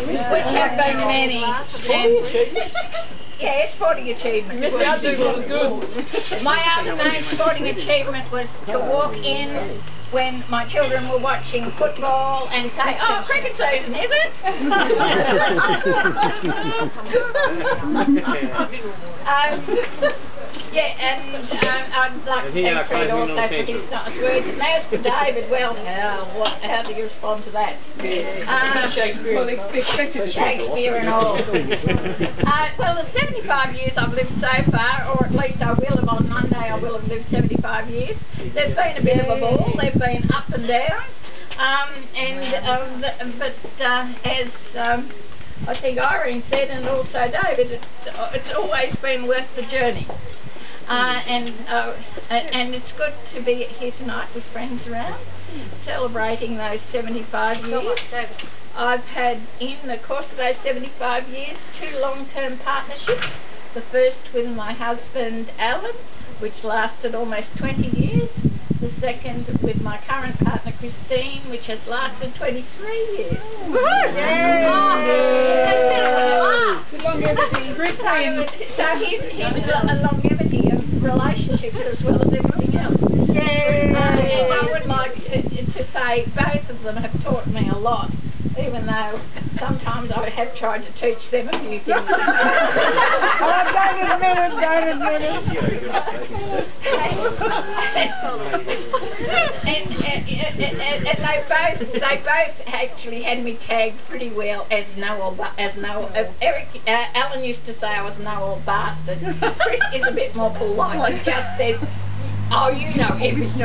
which have been many. Yeah, sporting achievements. My other main sporting achievement was to walk in when my children were watching football and say, "Oh, cricket season, is it?" Yeah, and I'd like to thank Fred also for his nice words. And as for David, well, how do you respond to that? Shakespeare and all. Well, the 75 years I've lived so far, or at least I will have on Monday, I will have lived 75 years. There's been a bit of a ball, they've been up and down, but as I think Irene said, and also David, it's always been worth the journey. And it's good to be here tonight with friends around, celebrating those 75 years. I've had, in the course of those 75 years, 2 long-term partnerships. The first with my husband, Alan, which lasted almost 20 years. The second with my current partner, Christine, which has lasted 23 years. So here's a longevity of relationships as well as everything else. And I would like to say both of them have taught me a lot, even though sometimes I have tried to teach them a few things. Don't admit it. And they both actually had me tagged pretty well as Eric, Alan used to say I was no old bastard. Chris is a bit more polite and just says, "Oh, you know everything."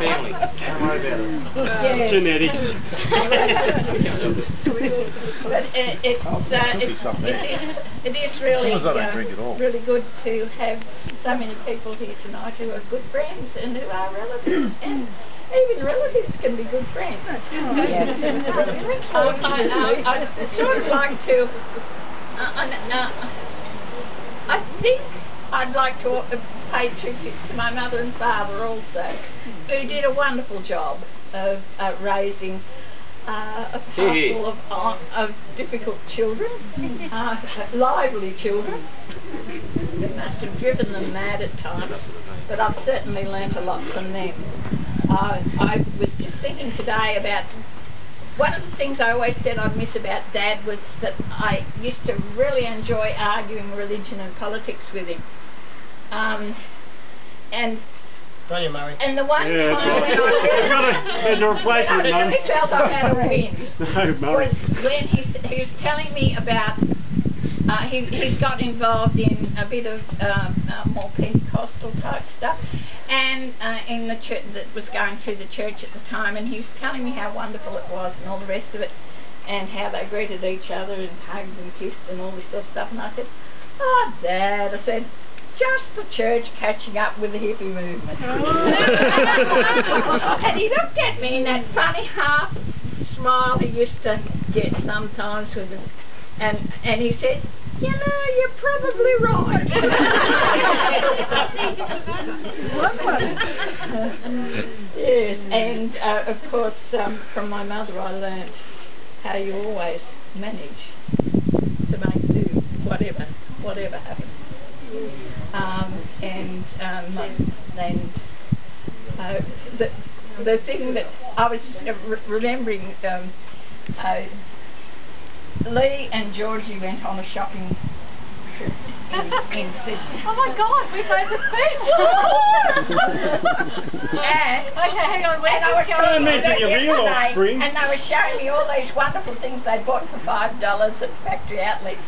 Family. Don't worry about it. Genetic. But it is really really good to have so many people here tonight who are good friends and who are relatives. And even relatives can be good friends. I'd sort of like to. I think I'd like to pay tribute to my mother and father also, who did a wonderful job of raising a parcel of difficult children, lively children. It must have driven them mad at times, but I've certainly learnt a lot from them. I was just thinking today about one of the things I always said I'd miss about Dad was that I used to really enjoy arguing religion and politics with him. And Don't you, Murray? and the one time when I really felt I had a win was when he was telling me about he's got involved in a bit of more Pentecostal type stuff, and in the church that was going through the church at the time, and he was telling me how wonderful it was and all the rest of it, and how they greeted each other and hugged and kissed and all this sort of stuff. And I said, "Oh, Dad," I said, "just the church catching up with the hippie movement." And he looked at me in that funny half smile he used to get sometimes with us, and he said, "You know, you're probably right." Yes, and of course from my mother I learnt how you always manage to make do whatever happens. The thing that I was remembering, Lee and Georgie went on a shopping trip in Sydney. Oh my God, we made the speech! And okay, hang on, where and I was showing me offspring. and they were showing me all these wonderful things they bought for $5 at factory outlets.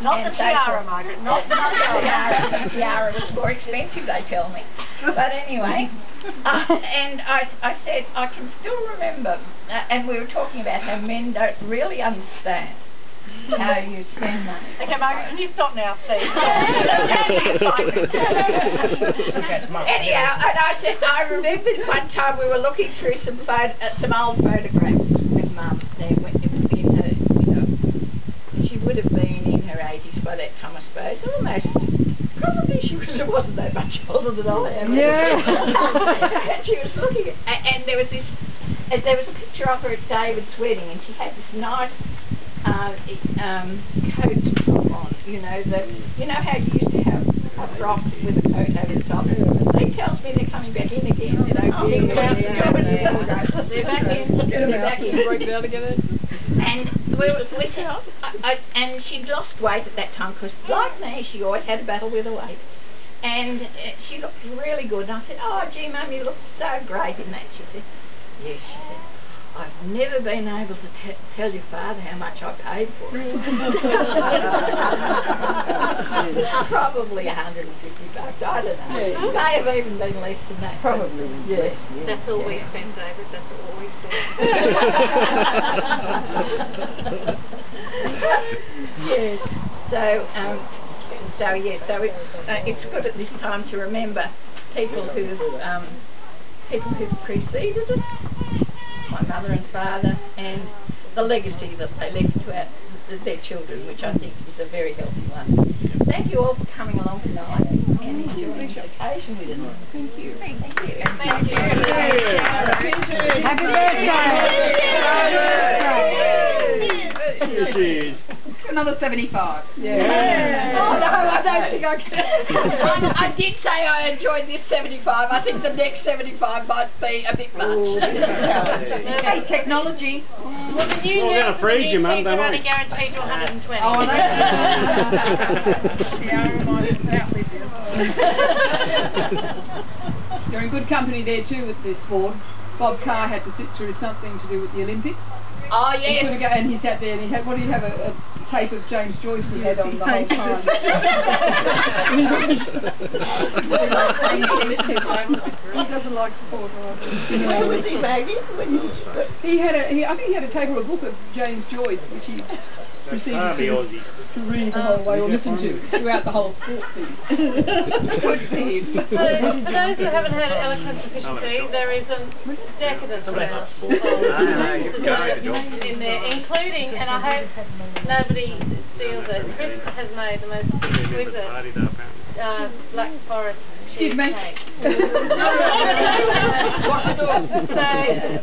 Not the tiara, Margaret. Not the tiara. The tiara was more expensive, they tell me. But anyway, and I said, I can still remember, and we were talking about how men don't really understand how you spend money. Okay, Margaret, can you stop now, please? Anyhow, and I said, I remember one time we were looking through some old photographs with Mum. It was in her, she would have been in her 80s by that time, I suppose. Almost. Probably she wasn't that much older than I am. Yeah. And she was looking at, and there was this there was a picture of her at David's wedding, and she had this nice coat top on. You know how you used to have a frock with a coat over the top. They tells me they're coming back in again. They're back in. They're back in. And and she'd lost weight at that time because, like me, she always had a battle with her weight. And she looked really good. And I said, "Oh, gee, Mum, you look so great in that." She said, "Yes," she said, "I've never been able to tell your father how much I paid for it." Probably $150. I don't know. It may have even been less than that. Probably. Yes. That's all we spend, David. That's all we spend. Yes. So it's good at this time to remember people who've preceded us, my mother and father, and the legacy that they left to their children, which I think is a very healthy one. Thank you all for coming along tonight and enjoying the occasion with us. Thank you. Thank you. Thank you. Happy birthday! Cheers. Another 75. Yeah. Oh no, I don't think I can. I did say I enjoyed this 75. I think the next 75 might be a bit much. Hey, technology. Well, the new Well, we're going to freeze you, Mum, don't are worry. only guaranteed to 120. Oh, I know. Yeah, I remind us about this. You're in good company there too with this board. Bob Carr had to sit through something to do with the Olympics. Oh yes. And he sat there and he had, what do you have, a tape of James Joyce he had on the whole time. He doesn't like sport. Where was he, Maggie? I think he had a tape or a book of James Joyce, which he proceeded to read the whole way or listen to throughout the whole sport thing. Good for him. For those who haven't heard of eloquent sufficiency, there is a decadence in there, including, and I hope nobody steals it, Chris has made the most exquisite Black Forest cheesecake. So,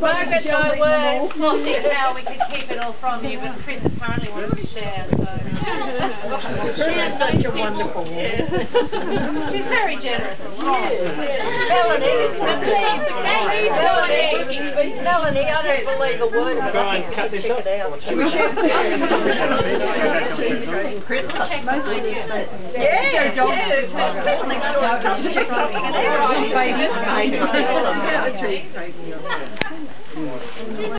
Margaret and I were plotting how we could keep it all from you, but Chris apparently wanted to share, so... She is such a wonderful woman. She's very generous. Melanie, I don't believe a word of it. Try and cut this off. Yeah.